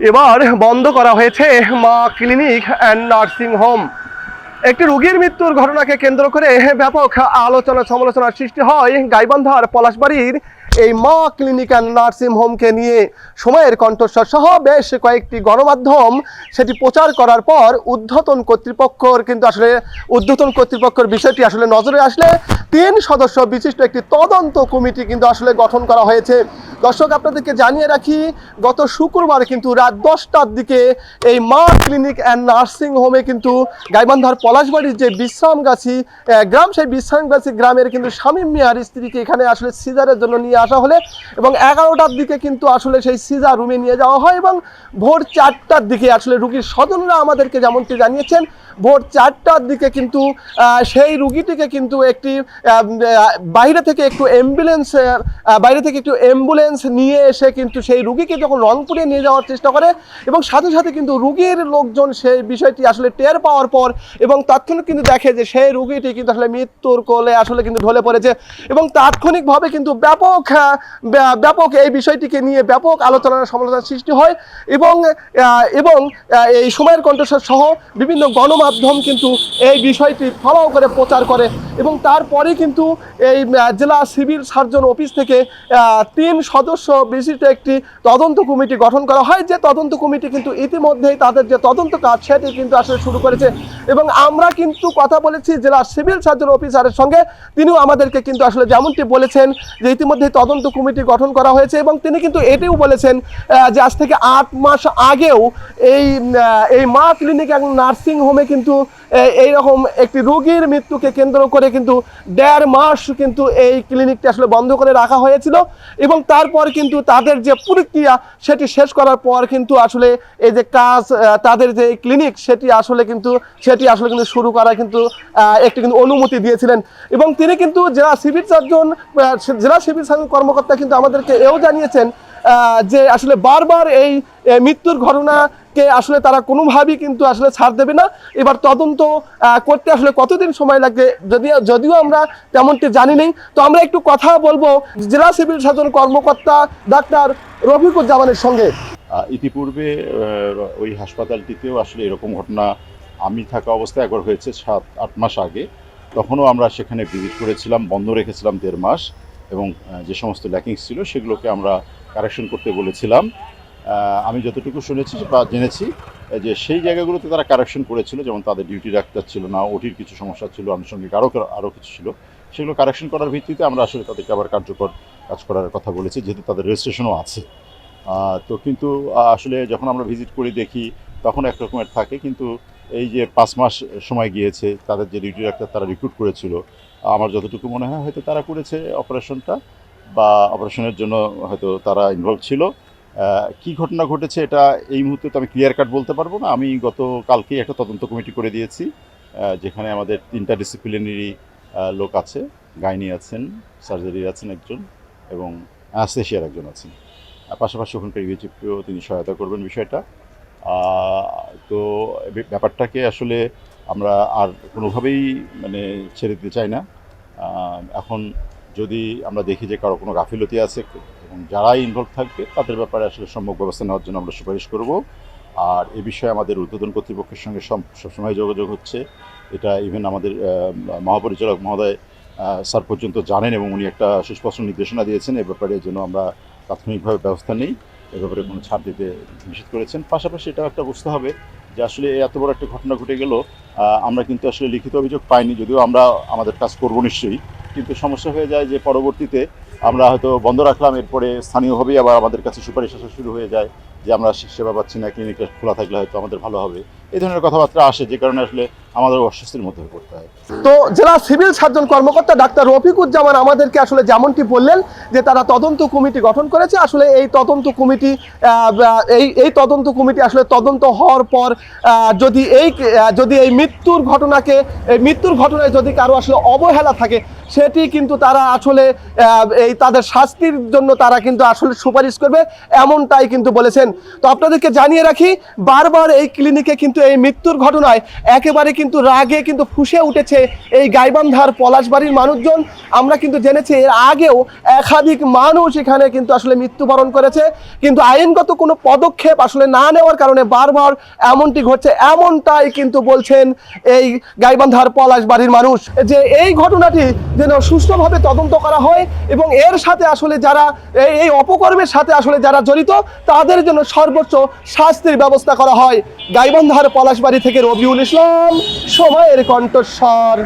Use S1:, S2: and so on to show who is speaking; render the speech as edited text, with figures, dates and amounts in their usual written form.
S1: এবার বন্ধ করা হয়েছে মা ক্লিনিক অ্যান্ড নার্সিং হোম। একটি রোগীর মৃত্যুর ঘটনাকে কেন্দ্র করে ব্যাপক আলোচনা সমালোচনার সৃষ্টি হয় গাইবান্ধার পলাশবাড়ির এই মা ক্লিনিক অ্যান্ড নার্সিং হোমকে নিয়ে। সময়ের কণ্ঠস্বর সহ বেশ কয়েকটি গণমাধ্যম সেটি প্রচার করার পর ঊর্ধ্বতন কর্তৃপক্ষের বিষয়টি আসলে নজরে আসলে 3 সদস্য বিশিষ্ট একটি তদন্ত কমিটি কিন্তু আসলে গঠন করা হয়েছে। দর্শক, আপনাদেরকে জানিয়ে রাখি, গত শুক্রবার কিন্তু রাত 10টার দিকে এই মা ক্লিনিক অ্যান্ড নার্সিং হোমে কিন্তু গাইবান্ধার পলাশবাড়ির যে বিশ্রামগাছি গ্রাম, সেই বিশ্রামগাছি গ্রামের কিন্তু শামীম মিয়ার স্ত্রীকে এখানে আসলে সিজারের জন্য নিয়ে আসা হলে এবং 11টার দিকে কিন্তু আসলে সেই সিজার রুমে নিয়ে যাওয়া হয় এবং ভোর 4টার দিকে আসলে রুগীর স্বজনরা আমাদেরকে যেমনটি জানিয়েছেন, ভোর 4টার দিকে কিন্তু সেই রুগীটিকে কিন্তু একটি বাইরে থেকে একটু অ্যাম্বুলেন্স নিয়ে এসে কিন্তু সেই রুগীকে যখন রংপুরে নিয়ে যাওয়ার চেষ্টা করে এবং সাথে সাথে কিন্তু রুগীর লোকজন সেই বিষয়টি আসলে টের পাওয়ার পর এবং তাৎক্ষণিক কিন্তু দেখে যে সেই রুগীটি কিন্তু আসলে মৃত্যুর কোলে আসলে কিন্তু ঢলে পড়েছে এবং তাৎক্ষণিকভাবে কিন্তু ব্যাপক এই বিষয়টিকে নিয়ে ব্যাপক আলোচনার সমালোচনার সৃষ্টি হয় এবং এই সময়ের কণ্ঠস্বর সহ বিভিন্ন গণমাধ্যম কিন্তু এই বিষয়টি ফলো করে প্রচার করে এবং তারপরে কিন্তু এই জেলা সিভিল সার্জন অফিস থেকে 3 সদস্য বিশিষ্ট একটি তদন্ত কমিটি গঠন করা হয়। যে তদন্ত কমিটি কিন্তু ইতিমধ্যেই তাদের যে তদন্ত কাজ সেটি কিন্তু আসলে শুরু করেছে এবং আমরা কিন্তু কথা বলেছি জেলা সিভিল সার্জন অফিসারের সঙ্গে। তিনিও আমাদেরকে কিন্তু আসলে যেমনটি বলেছেন যে ইতিমধ্যেই তদন্ত কমিটি গঠন করা হয়েছে এবং তিনি কিন্তু এটিও বলেছেন যে আজ থেকে 8 মাস আগেও এই মা ক্লিনিক এবং নার্সিং হোমে কিন্তু এইরকম একটি রোগীর মৃত্যুকে কেন্দ্র করে কিন্তু 1.5 মাস কিন্তু এই ক্লিনিকটি আসলে বন্ধ করে রাখা হয়েছিল এবং তারপর কিন্তু তাদের যে প্রক্রিয়া সেটি শেষ করার পর কিন্তু আসলে এই যে কাজ তাদের যে ক্লিনিক সেটি আসলে কিন্তু শুরু করা কিন্তু একটি কিন্তু অনুমতি দিয়েছিলেন এবং তিনি কিন্তু জেলা সিভিল সার্জন কর্মকর্তা কিন্তু আমাদেরকে এও জানিয়েছেন যে আসলে বারবার এই মৃত্যুর ঘটনাকে আসলে তারা কোনোভাবেই কিন্তু আসলে ছাড় দেবে না। এবার তদন্ত করতে আসলে কতদিন সময় লাগবে যদিও আমরা তেমনটি জানি নেই। তো আমরা একটু কথা বলবো জেলা সিভিল সার্জন কর্মকর্তা ডাক্তার রফিকুজ্জামানের সঙ্গে।
S2: ইতিপূর্বে ওই হাসপাতালটিতেও আসলে এরকম ঘটনা আমি থাকা অবস্থায় একবার হয়েছে 7-8 মাস আগে। তখনও আমরা সেখানে ভিজিট করেছিলাম, বন্ধ রেখেছিলাম 1.5 মাস এবং যে সমস্ত ল্যাকিংস ছিল সেগুলোকে আমরা কারেকশন করতে বলেছিলাম। আমি যতটুকু শুনেছি বা জেনেছি যে সেই জায়গাগুলোতে তারা কারেকশন করেছিল, যেমন তাদের ডিউটি ডাক্তার ছিল না, ওটির কিছু সমস্যা ছিল, আনুষঙ্গিক আরও কিছু ছিল। সেগুলো কারেকশন করার ভিত্তিতে আমরা আসলে তাদেরকে আবার কার্যকর কাজ করার কথা বলেছি, যেহেতু তাদের রেজিস্ট্রেশনও আছে। তো কিন্তু আসলে যখন আমরা ভিজিট করি দেখি তখন এক রকমের থাকে, কিন্তু এই যে 5 মাস সময় গিয়েছে, তাদের যে ডিউটি ডাক্তার তারা রিক্রুট করেছিল, আমার যতটুকু মনে হয় হয়তো তারা করেছে অপারেশনটা বা অপারেশনের জন্য হয়তো তারা ইনভলভ ছিল। কী ঘটনা ঘটেছে এটা এই মুহূর্তে তো আমি ক্লিয়ার কাট বলতে পারবো না। আমি গতকালকেই একটা তদন্ত কমিটি করে দিয়েছি, যেখানে আমাদের 3টা ডিসিপ্লিনারি লোক আছে, গাইনি আছেন, সার্জারি আছেন একজন এবং অ্যানেস্থেশিয়ার একজন আছেন। পাশাপাশি ওখানকার ইউএচএফকেও তিনি সহায়তা করবেন বিষয়টা। তো ব্যাপারটাকে আসলে আমরা আর কোনোভাবেই ছেড়ে দিতে চাই না। এখন যদি আমরা দেখি যে কারো কোনো গাফিলতি আছে এবং যারাই ইনভলভ থাকবে তাদের ব্যাপারে আসলে সম্যক ব্যবস্থা নেওয়ার জন্য আমরা সুপারিশ করব। আর এ বিষয়ে আমাদের ঊর্ধ্বতন কর্তৃপক্ষের সঙ্গে সবসময় যোগাযোগ হচ্ছে। এটা ইভেন আমাদের মহাপরিচালক মহোদয় স্যার পর্যন্ত জানেন এবং উনি একটা সুস্পষ্ট নির্দেশনা দিয়েছেন এ ব্যাপারে যেন আমরা তাৎক্ষণিকভাবে ব্যবস্থা নেই, এ ব্যাপারে কোনো ছাড় দিতে নিষেধ করেছেন। পাশাপাশি এটাও একটা বুঝতে হবে যে আসলে এত বড় একটা ঘটনা ঘটে গেল, আমরা কিন্তু আসলে লিখিত অভিযোগ পাইনি, যদিও আমরা আমাদের কাজ করব নিশ্চয়ই, কিন্তু সমস্যা হয়ে যায় যে পরবর্তীতে আমরা হয়তো বন্ধ রাখলাম, এরপরে স্থানীয়ভাবেই আবার আমাদের কাছে সুপারিশ আসা শুরু হয়ে যায় যে আমরা সেবা পাচ্ছি না, ক্লিনিকটা খোলা থাকলে হয়তো আমাদের ভালো হবে, এই ধরনের কথাবার্তা আসে, যে কারণে আসলে আমাদের অস্বস্তির মধ্যে পড়তে হয়।
S1: তো জেলা সিভিল সার্জন কর্মকর্তা ডাক্তার রফিকুজ্জামান আমাদেরকে আসলে যেমনটি বললেন যে তারা তদন্ত কমিটি গঠন করেছে। আসলে এই তদন্ত কমিটি আসলে তদন্ত হওয়ার পর যদি এই মৃত্যুর ঘটনায় যদি কারো আসলে অবহেলা থাকে সেটি কিন্তু তারা আসলে এই তাদের শাস্তির জন্য তারা কিন্তু আসলে সুপারিশ করবে, এমনটাই কিন্তু বলেছেন। তো আপনাদেরকে জানিয়ে রাখি, বারবার এই ক্লিনিকে কিন্তু এই মৃত্যুর ঘটনায় একেবারে কিন্তু রাগে কিন্তু ফুঁসে উঠেছে এই গাইবান্ধার পলাশবাড়ির মানুষজন। আমরা কিন্তু জেনেছি এর আগেও একাধিক মানুষ এখানে কিন্তু আসলে মৃত্যুবরণ করেছে, কিন্তু আইনগত কোনো পদক্ষেপ আসলে না নেওয়ার কারণে বারবার এমনটি ঘটছে, এমনটাই কিন্তু বলছেন এই গাইবান্ধার পলাশবাড়ির মানুষ, যে এই ঘটনাটি যেন সুষ্ঠুভাবে তদন্ত করা হয় এবং এর সাথে আসলে যারা এই অপকর্মের সাথে আসলে যারা জড়িত তাদের জন্য সর্বোচ্চ শাস্তির ব্যবস্থা করা হয়। গাইবান্ধার পলাশবাড়ি থেকে রবিউল ইসলাম, সময়ের কণ্ঠস্বর।